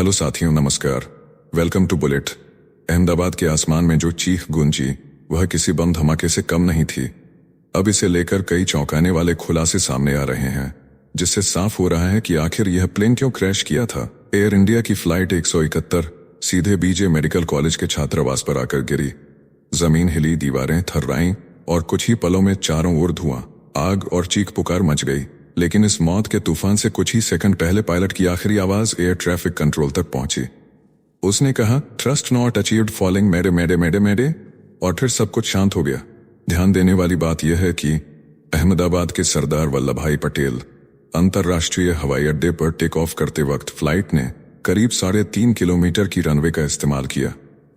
Hello साथियों, नमस्कार। Welcome to bullet. Ahmedabad के आसमान में जो चीख गूंजी वह किसी बम धमाके से कम नहीं थी। अब इसे लेकर कई चौंकाने वाले खुलासे सामने आ रहे हैं, जिससे साफ हो रहा है कि आखिर यह प्लेन क्यों क्रैश किया था। एयर इंडिया की फ्लाइट 171 सीधे बीजे मेडिकल कॉलेज के छात्रावास पर आकर गिरी। जमीन हिली, दीवारें थर्राईं और कुछ ही पलों में चारों ओर धुआं, आग और चीख पुकार मच गई। लेकिन इस मौत के तूफान से कुछ ही सेकंड पहले पायलट की आखिरी आवाज एयर ट्रैफिक कंट्रोल तक पहुंची। उसने कहा, ट्रस्ट नॉट अचीव्ड फॉलिंग मेडे मेडे मेडे मेडे, और फिर सब कुछ शांत हो गया। ध्यान देने वाली बात यह है कि अहमदाबाद के सरदार वल्लभ भाई पटेल अंतर्राष्ट्रीय हवाई अड्डे पर टेक ऑफ करते वक्त फ्लाइट ने करीब 3.5 किलोमीटर की रनवे का इस्तेमाल किया,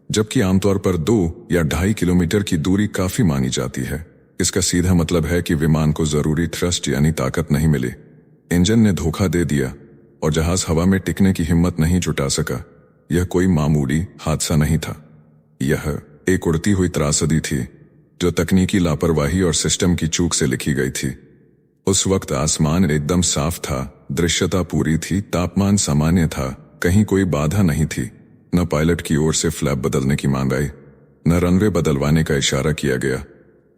जबकि आमतौर पर 2 या 2.5 किलोमीटर की दूरी काफी मानी जाती है। इसका सीधा मतलब है कि विमान को जरूरी थ्रस्ट यानी ताकत नहीं मिली। इंजन ने धोखा दे दिया और जहाज हवा में टिकने की हिम्मत नहीं जुटा सका। यह कोई मामूली हादसा नहीं था, यह एक उड़ती हुई त्रासदी थी जो तकनीकी लापरवाही और सिस्टम की चूक से लिखी गई थी। उस वक्त आसमान एकदम साफ था, दृश्यता पूरी थी, तापमान सामान्य था, कहीं कोई बाधा नहीं थी। न पायलट की ओर से फ्लैप बदलने की मांग आई, न रनवे बदलवाने का इशारा किया गया,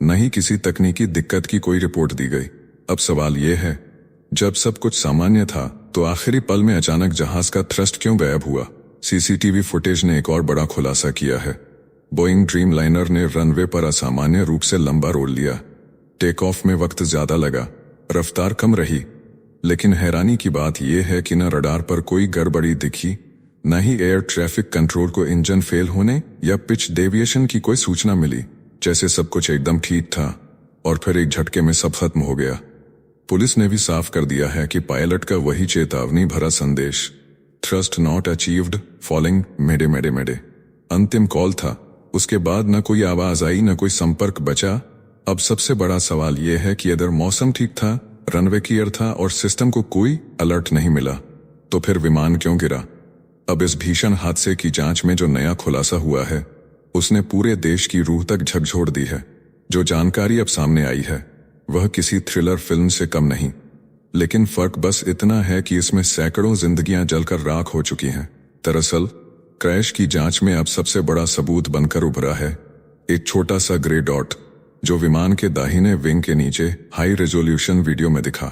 न ही किसी तकनीकी दिक्कत की कोई रिपोर्ट दी गई। अब सवाल यह है, जब सब कुछ सामान्य था तो आखिरी पल में अचानक जहाज का थ्रस्ट क्यों गायब हुआ? सीसीटीवी फुटेज ने एक और बड़ा खुलासा किया है। बोइंग ड्रीमलाइनर ने रनवे पर असामान्य रूप से लंबा रोल लिया। टेक ऑफ में वक्त ज्यादा लगा, रफ्तार कम रही, लेकिन हैरानी की बात यह है कि न रडार पर कोई गड़बड़ी दिखी, न ही एयर ट्रैफिक कंट्रोल को इंजन फेल होने या पिच डेविएशन की कोई सूचना मिली। जैसे सब कुछ एकदम ठीक था और फिर एक झटके में सब खत्म हो गया। पुलिस ने भी साफ कर दिया है कि पायलट का वही चेतावनी भरा संदेश, थ्रस्ट नॉट अचीव्ड फॉलिंग मेडे मेडे मेडे, अंतिम कॉल था। उसके बाद न कोई आवाज आई, न कोई संपर्क बचा। अब सबसे बड़ा सवाल यह है कि अगर मौसम ठीक था, रनवे क्लियर था और सिस्टम को कोई अलर्ट नहीं मिला, तो फिर विमान क्यों गिरा? अब इस भीषण हादसे की जांच में जो नया खुलासा हुआ है उसने पूरे देश की रूह तक झकझोर दी है। जो जानकारी अब सामने आई है वह किसी थ्रिलर फिल्म से कम नहीं, लेकिन फर्क बस इतना है कि इसमें सैकड़ों जिंदगियां जलकर राख हो चुकी हैं। दरअसल क्रैश की जांच में अब सबसे बड़ा सबूत बनकर उभरा है एक छोटा सा ग्रे डॉट जो विमान के दाहिने विंग के नीचे हाई रेजोल्यूशन वीडियो में दिखा।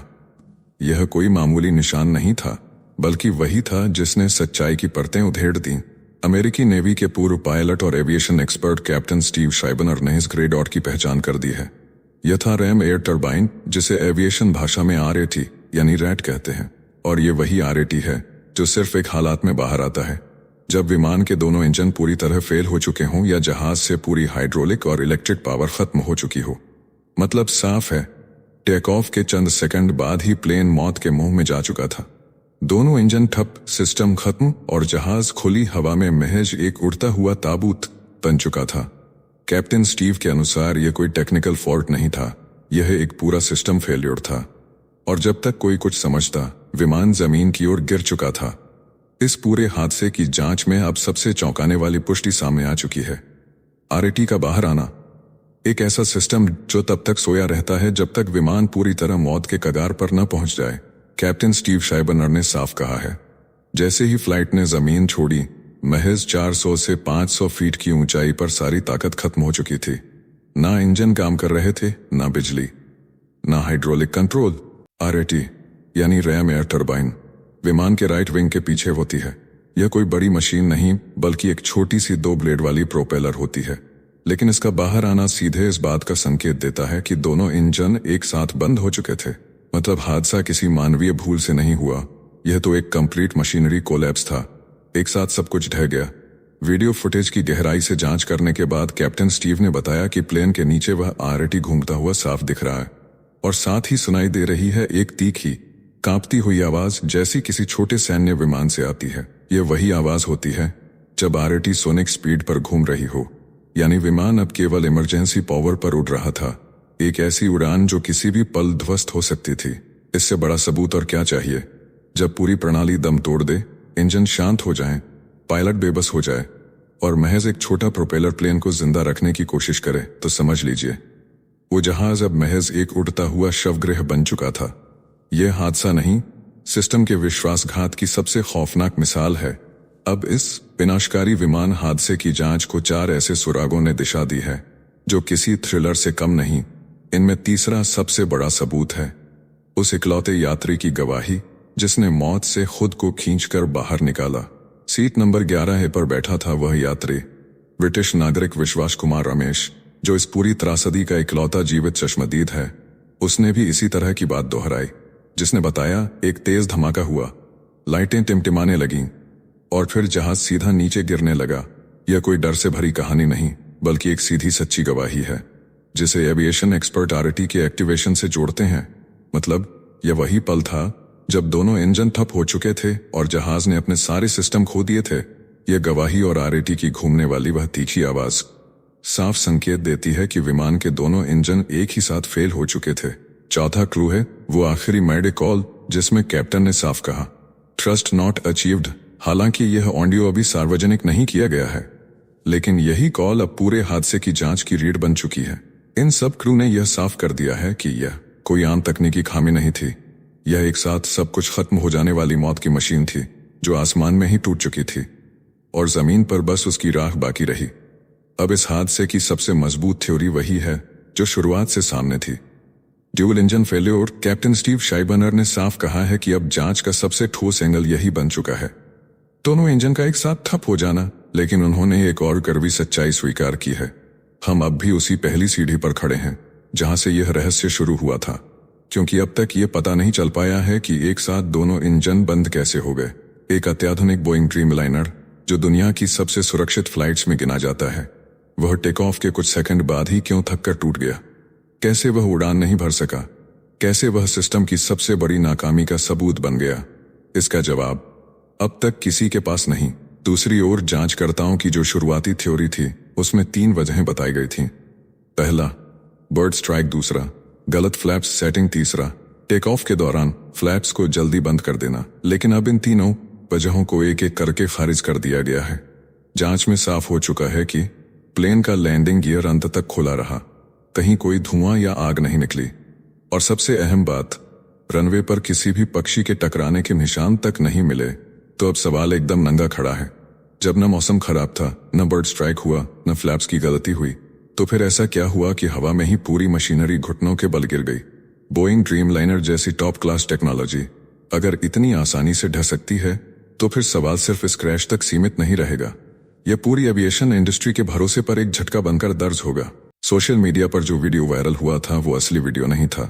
यह कोई मामूली निशान नहीं था, बल्कि वही था जिसने सच्चाई की परतें उधेड़ दी। अमेरिकी नेवी के पूर्व पायलट और aviation expert captain Steve Schiebner ने इस ग्रे डॉट की पहचान कर दी है। यह था रैम एयर टर्बाइन, जिसे एविएशन भाषा में RAT यानी रैट कहते हैं, और ये वही RAT है जो सिर्फ एक हालात में बाहर आता है, जब विमान के दोनों इंजन पूरी तरह फेल हो चुके हों या जहाज से पूरी हाइड्रोलिक और इलेक्ट्रिक पावर खत्म हो चुकी हो। मतलब साफ है, टेक ऑफ के चंद सेकंड बाद ही प्लेन मौत के मुंह में जा चुका था। दोनों इंजन ठप, सिस्टम खत्म और जहाज खुली हवा में महज एक उड़ता हुआ ताबूत बन चुका था। कैप्टन स्टीव के अनुसार यह कोई टेक्निकल फॉल्ट नहीं था, यह एक पूरा सिस्टम फेल्योर था, और जब तक कोई कुछ समझता, विमान जमीन की ओर गिर चुका था। इस पूरे हादसे की जांच में अब सबसे चौंकाने वाली पुष्टि सामने आ चुकी है। RAT का बाहर आना, एक ऐसा सिस्टम जो तब तक सोया रहता है जब तक विमान पूरी तरह मौत के कगार पर न पहुंच जाए। कैप्टन स्टीव शाइबनर ने साफ कहा है, जैसे ही फ्लाइट ने जमीन छोड़ी, महज 400 से 500 फीट की ऊंचाई पर सारी ताकत खत्म हो चुकी थी। ना इंजन काम कर रहे थे, ना बिजली, ना हाइड्रोलिक कंट्रोल। RAT यानी रैम एयर टर्बाइन विमान के राइट विंग के पीछे होती है। यह कोई बड़ी मशीन नहीं, बल्कि एक छोटी सी 2 ब्लेड वाली प्रोपेलर होती है। लेकिन इसका बाहर आना सीधे इस बात का संकेत देता है कि दोनों इंजन एक साथ बंद हो चुके थे। मतलब हादसा किसी मानवीय भूल से नहीं हुआ, यह तो एक कंप्लीट मशीनरी कोलैप्स था। एक साथ सब कुछ ढह गया। वीडियो फुटेज की गहराई से जांच करने के बाद कैप्टन स्टीव ने बताया कि प्लेन के नीचे वह RAT घूमता हुआ साफ दिख रहा है, और साथ ही सुनाई दे रही है एक तीखी, कांपती हुई आवाज, जैसी किसी छोटे सैन्य विमान से आती है। यह वही आवाज होती है जब RAT सोनिक स्पीड पर घूम रही हो, यानी विमान अब केवल इमरजेंसी पावर पर उड़ रहा था। एक ऐसी उड़ान जो किसी भी पल ध्वस्त हो सकती थी। इससे बड़ा सबूत और क्या चाहिए? जब पूरी प्रणाली दम तोड़ दे, इंजन शांत हो जाएं, पायलट बेबस हो जाए और महज एक छोटा प्रोपेलर प्लेन को जिंदा रखने की कोशिश करे, तो समझ लीजिए वो जहाज अब महज एक उड़ता हुआ शवगृह बन चुका था। यह हादसा नहीं, सिस्टम के विश्वासघात की सबसे खौफनाक मिसाल है। अब इस विनाशकारी विमान हादसे की जांच को 4 ऐसे सुरागों ने दिशा दी है जो किसी थ्रिलर से कम नहीं। इनमें तीसरा सबसे बड़ा सबूत है, उस इकलौते यात्री की गवाही जिसने मौत से खुद को खींचकर बाहर निकाला। सीट नंबर 11 पर बैठा था वह यात्री, ब्रिटिश नागरिक विश्वास कुमार रमेश, जो इस पूरी त्रासदी का इकलौता जीवित चश्मदीद है। उसने भी इसी तरह की बात दोहराई, जिसने बताया एक तेज धमाका हुआ, लाइटें टिमटिमाने लगीं और फिर जहाज सीधा नीचे गिरने लगा। यह कोई डर से भरी कहानी नहीं, बल्कि एक सीधी सच्ची गवाही है जिसे एविएशन एक्सपर्ट आरटी के एक्टिवेशन से जोड़ते हैं। मतलब यह वही पल था जब दोनों इंजन ठप हो चुके थे और जहाज ने अपने सारे सिस्टम खो दिए थे। यह गवाही और आरटी की घूमने वाली वह तीखी आवाज साफ संकेत देती है कि विमान के दोनों इंजन एक ही साथ फेल हो चुके थे। चौथा क्लू है वो आखिरी मैडे कॉल जिसमें कैप्टन ने साफ कहा, ट्रस्ट नॉट अचीव्ड। हालांकि यह ऑडियो अभी सार्वजनिक नहीं किया गया है, लेकिन यही कॉल अब पूरे हादसे की जांच की रीढ़ बन चुकी है। इन सब क्रू ने यह साफ कर दिया है कि यह कोई आम तकनीकी खामी नहीं थी। यह एक साथ सब कुछ खत्म हो जाने वाली मौत की मशीन थी जो आसमान में ही टूट चुकी थी और जमीन पर बस उसकी राख बाकी रही। अब इस हादसे की सबसे मजबूत थ्योरी वही है जो शुरुआत से सामने थी, dual engine failure. Captain Steve Schiebner ने साफ कहा है कि अब जांच का सबसे ठोस एंगल यही बन चुका है, दोनों इंजन का एक साथ ठप हो जाना। लेकिन उन्होंने एक और कड़वी सच्चाई स्वीकार की है, हम अब भी उसी पहली सीढ़ी पर खड़े हैं जहां से यह रहस्य शुरू हुआ था, क्योंकि अब तक यह पता नहीं चल पाया है कि एक साथ दोनों इंजन बंद कैसे हो गए। एक अत्याधुनिक बोइंग ड्रीमलाइनर जो दुनिया की सबसे सुरक्षित फ्लाइट्स में गिना जाता है, वह टेक ऑफ के कुछ सेकंड बाद ही क्यों थककर टूट गया? कैसे वह उड़ान नहीं भर सका? कैसे वह सिस्टम की सबसे बड़ी नाकामी का सबूत बन गया? इसका जवाब अब तक किसी के पास नहीं। दूसरी ओर जांचकर्ताओं की जो शुरुआती थ्योरी थी उसमें 3 वजहें बताई गई थीं। पहला, बर्ड स्ट्राइक। दूसरा, गलत फ्लैप्स सेटिंग। तीसरा, टेक ऑफ के दौरान फ्लैप्स को जल्दी बंद कर देना। लेकिन अब इन तीनों वजहों को एक एक करके खारिज कर दिया गया है। जांच में साफ हो चुका है कि प्लेन का लैंडिंग गियर अंत तक खुला रहा, कहीं कोई धुआं या आग नहीं निकली, और सबसे अहम बात, रनवे पर किसी भी पक्षी के टकराने के निशान तक नहीं मिले। तो अब सवाल एकदम नंगा खड़ा है, जब न मौसम खराब था, न बर्ड स्ट्राइक हुआ, न फ्लैप्स की गलती हुई, तो फिर ऐसा क्या हुआ कि हवा में ही पूरी मशीनरी घुटनों के बल गिर गई? बोइंग ड्रीमलाइनर जैसी टॉप क्लास टेक्नोलॉजी अगर इतनी आसानी से ढह सकती है तो फिर सवाल सिर्फ इस क्रैश तक सीमित नहीं रहेगा, यह पूरी एविएशन इंडस्ट्री के भरोसे पर एक झटका बनकर दर्ज होगा। सोशल मीडिया पर जो वीडियो वायरल हुआ था वो असली वीडियो नहीं था,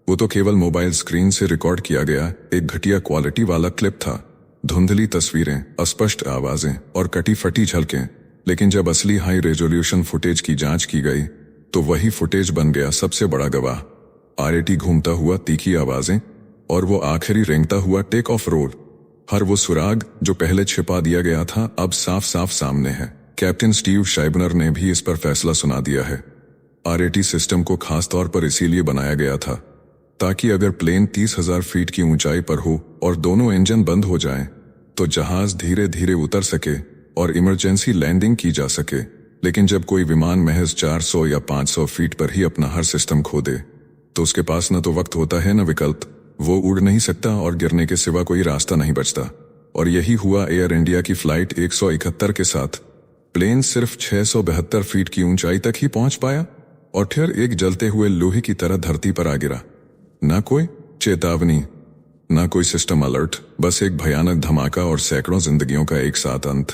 वो तो केवल मोबाइल स्क्रीन से रिकॉर्ड किया गया एक घटिया क्वालिटी वाला क्लिप था। धुंधली तस्वीरें, अस्पष्ट आवाजें और कटी फटी झलकें। लेकिन जब असली हाई रेजोल्यूशन फुटेज की जांच की गई तो वही फुटेज बन गया सबसे बड़ा गवाह। आरटी घूमता हुआ तीखी आवाजें और वो आखिरी रेंगता हुआ टेक ऑफ रोल, हर वो सुराग जो पहले छिपा दिया गया था अब साफ साफ सामने है। कैप्टन स्टीव शाइबनर ने भी इस पर फैसला सुना दिया है। आरटी सिस्टम को खास तौर पर इसीलिए बनाया गया था ताकि अगर प्लेन 30,000 फीट की ऊंचाई पर हो और दोनों इंजन बंद हो जाएं, तो जहाज धीरे धीरे उतर सके और इमरजेंसी लैंडिंग की जा सके। लेकिन जब कोई विमान महज 400 या 500 फीट पर ही अपना हर सिस्टम खो दे तो उसके पास न तो वक्त होता है न विकल्प, वो उड़ नहीं सकता और गिरने के सिवा कोई रास्ता नहीं बचता। और यही हुआ एयर इंडिया की फ्लाइट 171 के साथ। प्लेन सिर्फ 672 फीट की ऊंचाई तक ही पहुंच पाया और फिर एक जलते हुए लोहे की तरह धरती पर आ गिरा। ना कोई चेतावनी, ना कोई सिस्टम अलर्ट, बस एक भयानक धमाका और सैकड़ों जिंदगियों का एक साथ अंत।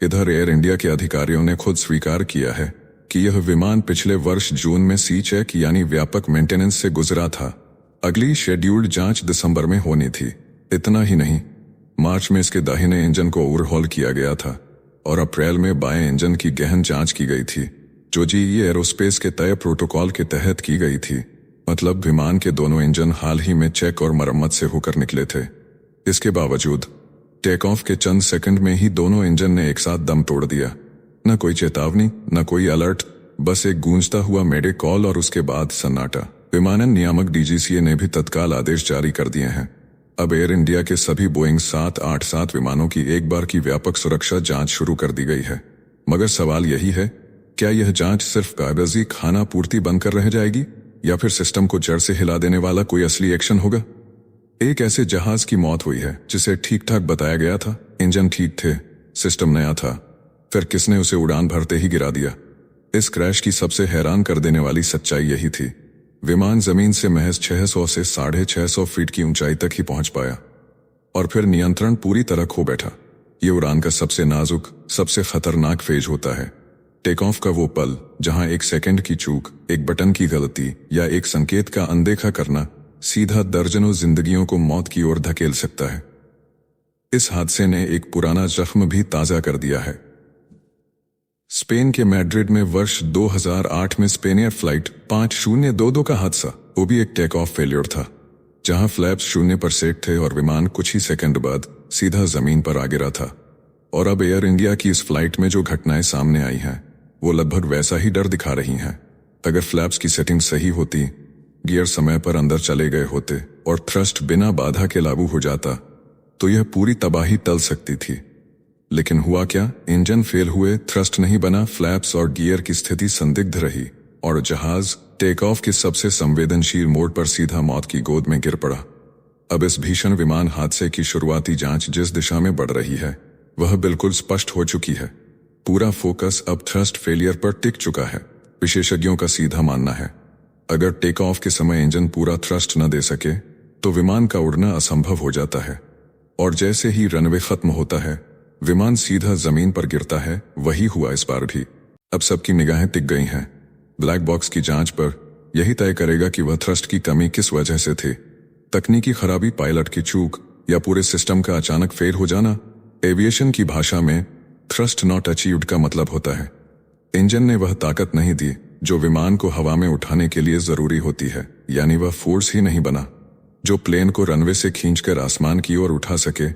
इधर एयर इंडिया के अधिकारियों ने खुद स्वीकार किया है कि यह विमान पिछले वर्ष जून में सी चेक यानी व्यापक मेंटेनेंस से गुजरा था। अगली शेड्यूल्ड जांच दिसंबर में होनी थी। इतना ही नहीं, मार्च में इसके दाहिने इंजन को ओवरहॉल किया गया था और अप्रैल में बाएं इंजन की गहन जांच की गई थी, जो जीई एरोस्पेस के तय प्रोटोकॉल के तहत की गई थी। मतलब विमान के दोनों इंजन हाल ही में चेक और मरम्मत से होकर निकले थे। इसके बावजूद टेक ऑफ के चंद सेकंड में ही दोनों इंजन ने एक साथ दम तोड़ दिया। न कोई चेतावनी, न कोई अलर्ट, बस एक गूंजता हुआ मेडे कॉल और उसके बाद सन्नाटा। विमानन नियामक डीजीसीए ने भी तत्काल आदेश जारी कर दिए हैं। अब एयर इंडिया के सभी बोइंग 787 विमानों की एक बार की व्यापक सुरक्षा जांच शुरू कर दी गई है। मगर सवाल यही है, क्या यह जांच सिर्फ कागजी खाना पूर्ति बनकर रह जाएगी या फिर सिस्टम को जड़ से हिला देने वाला कोई असली एक्शन होगा? एक ऐसे जहाज की मौत हुई है जिसे ठीक ठाक बताया गया था, इंजन ठीक थे, सिस्टम नया था, फिर किसने उसे उड़ान भरते ही गिरा दिया। इस क्रैश की सबसे हैरान कर देने वाली सच्चाई यही थी, विमान जमीन से महज 600 से 650 फीट की ऊंचाई तक ही पहुंच पाया और फिर नियंत्रण पूरी तरह खो बैठा। ये उड़ान का सबसे नाजुक, सबसे खतरनाक फेज होता है। टेक ऑफ का वो पल जहां एक सेकंड की चूक, एक बटन की गलती या एक संकेत का अनदेखा करना सीधा दर्जनों जिंदगियों को मौत की ओर धकेल सकता है। इस हादसे ने एक पुराना जख्म भी ताजा कर दिया है। स्पेन के मैड्रिड में वर्ष 2008 में स्पेनियर फ्लाइट 5022 का हादसा, वो भी एक टेक ऑफ फेलियर था, जहां फ्लैप्स 0 पर सेट थे और विमान कुछ ही सेकंड बाद सीधा जमीन पर आ गिरा था। और अब एयर इंडिया की इस फ्लाइट में जो घटनाएं सामने आई हैं, वो लगभग वैसा ही डर दिखा रही हैं। अगर फ्लैप्स की सेटिंग सही होती, गियर समय पर अंदर चले गए होते और थ्रस्ट बिना बाधा के लागू हो जाता, तो यह पूरी तबाही टल सकती थी। लेकिन हुआ क्या? इंजन फेल हुए, थ्रस्ट नहीं बना, फ्लैप्स और गियर की स्थिति संदिग्ध रही और जहाज टेक ऑफ के सबसे संवेदनशील मोड पर सीधा मौत की गोद में गिर पड़ा। अब इस भीषण विमान हादसे की शुरुआती जांच जिस दिशा में बढ़ रही है, वह बिल्कुल स्पष्ट हो चुकी है। पूरा फोकस अब थ्रस्ट फेलियर पर टिक चुका है। विशेषज्ञों का सीधा मानना है, अगर टेक ऑफ के समय इंजन पूरा थ्रस्ट न दे सके तो विमान का उड़ना असंभव हो जाता है और जैसे ही रनवे खत्म होता है, विमान सीधा जमीन पर गिरता है। वही हुआ इस बार भी। अब सबकी निगाहें टिक गई हैं ब्लैक बॉक्स की जांच पर। यही तय करेगा कि वह थ्रस्ट की कमी किस वजह से थी, तकनीकी खराबी, पायलट की चूक या पूरे सिस्टम का अचानक फेल हो जाना। एविएशन की भाषा में थ्रस्ट नॉट अचीव्ड का मतलब होता है इंजन ने वह ताकत नहीं दी जो विमान को हवा में उठाने के लिए जरूरी होती है, यानी वह फोर्स ही नहीं बना जो प्लेन को रनवे से खींचकर आसमान की ओर उठा सके,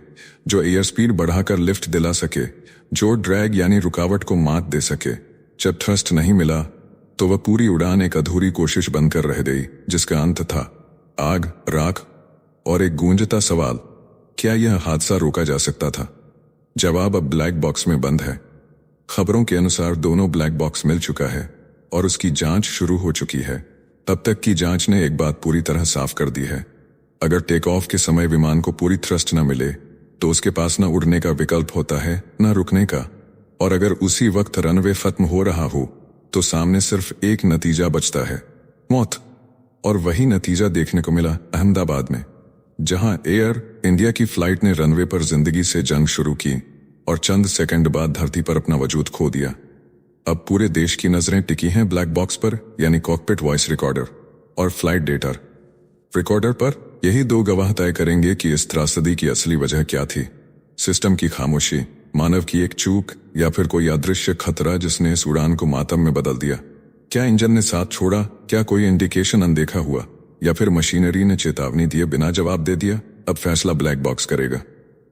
जो एयर स्पीड बढ़ाकर लिफ्ट दिला सके, जो ड्रैग यानी रुकावट को मात दे सके। जब थ्रस्ट नहीं मिला तो वह पूरी उड़ान एक अधूरी कोशिश बनकर रह गई, जिसका अंत था आग, राख और एक गूंजता सवाल, क्या यह हादसा रोका जा सकता था? जवाब अब ब्लैक बॉक्स में बंद है। खबरों के अनुसार दोनों ब्लैक बॉक्स मिल चुका है और उसकी जांच शुरू हो चुकी है। तब तक की जांच ने एक बात पूरी तरह साफ कर दी है, अगर टेक ऑफ के समय विमान को पूरी थ्रस्ट न मिले तो उसके पास न उड़ने का विकल्प होता है, न रुकने का। और अगर उसी वक्त रनवे खत्म हो रहा हो तो सामने सिर्फ एक नतीजा बचता है, मौत। और वही नतीजा देखने को मिला अहमदाबाद में, जहां एयर इंडिया की फ्लाइट ने रनवे पर जिंदगी से जंग शुरू की और चंद सेकंड बाद धरती पर अपना वजूद खो दिया। अब पूरे देश की नजरें टिकी हैं ब्लैक बॉक्स पर, यानी कॉकपिट वॉइस रिकॉर्डर और फ्लाइट डेटा रिकॉर्डर पर। यही दो गवाह तय करेंगे कि इस त्रासदी की असली वजह क्या थी, सिस्टम की खामोशी, मानव की एक चूक या फिर कोई अदृश्य खतरा जिसने इस उड़ान को मातम में बदल दिया। क्या इंजन ने साथ छोड़ा, क्या कोई इंडिकेशन अनदेखा हुआ, या फिर मशीनरी ने चेतावनी दिए बिना जवाब दे दिया? अब फैसला ब्लैक बॉक्स करेगा,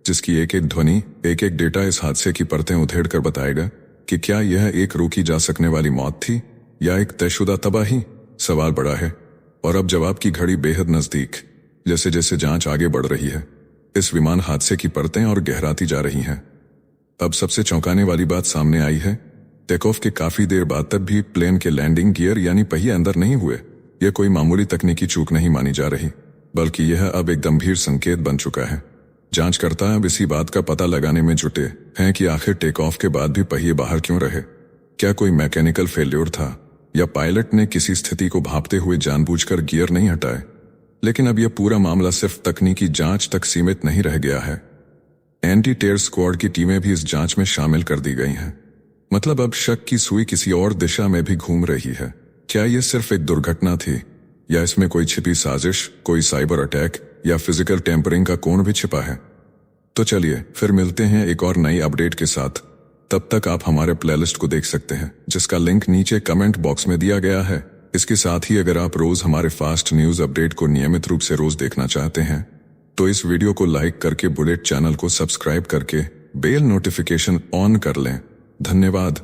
जिसकी एक एक ध्वनि, एक एक डेटा इस हादसे की परतें उधेड़ कर बताएगा कि क्या यह एक रोकी जा सकने वाली मौत थी या एक तयशुदा तबाही। सवाल बड़ा है और अब जवाब की घड़ी बेहद नजदीक। जैसे जैसे जांच आगे बढ़ रही है, इस विमान हादसे की परतें और गहराती जा रही हैं। अब सबसे चौंकाने वाली बात सामने आई है, टेक ऑफ के काफी देर बाद तक भी प्लेन के लैंडिंग गियर यानी पहिए अंदर नहीं हुए। यह कोई मामूली तकनीकी चूक नहीं मानी जा रही, बल्कि यह अब एक गंभीर संकेत बन चुका है। जांचकर्ता अब इसी बात का पता लगाने में जुटे हैं कि आखिर टेक ऑफ के बाद भी पहिए बाहर क्यों रहे। क्या कोई मैकेनिकल फेल्योर था या पायलट ने किसी स्थिति को भांपते हुए जानबूझकर गियर नहीं हटाए। लेकिन अब यह पूरा मामला सिर्फ तकनीकी जांच तक सीमित नहीं रह गया है। एंटी टेयर स्क्वाड की टीमें भी इस जांच में शामिल कर दी गई हैं। मतलब अब शक की सुई किसी और दिशा में भी घूम रही है। क्या यह सिर्फ एक दुर्घटना थी या इसमें कोई छिपी साजिश, कोई साइबर अटैक या फिजिकल टेम्परिंग का कोण भी छिपा है? तो चलिए फिर मिलते हैं एक और नई अपडेट के साथ। तब तक आप हमारे प्लेलिस्ट को देख सकते हैं, जिसका लिंक नीचे कमेंट बॉक्स में दिया गया है। इसके साथ ही अगर आप रोज हमारे फास्ट न्यूज अपडेट को नियमित रूप से रोज देखना चाहते हैं तो इस वीडियो को लाइक करके बुलेट चैनल को सब्सक्राइब करके बेल नोटिफिकेशन ऑन कर लें। धन्यवाद।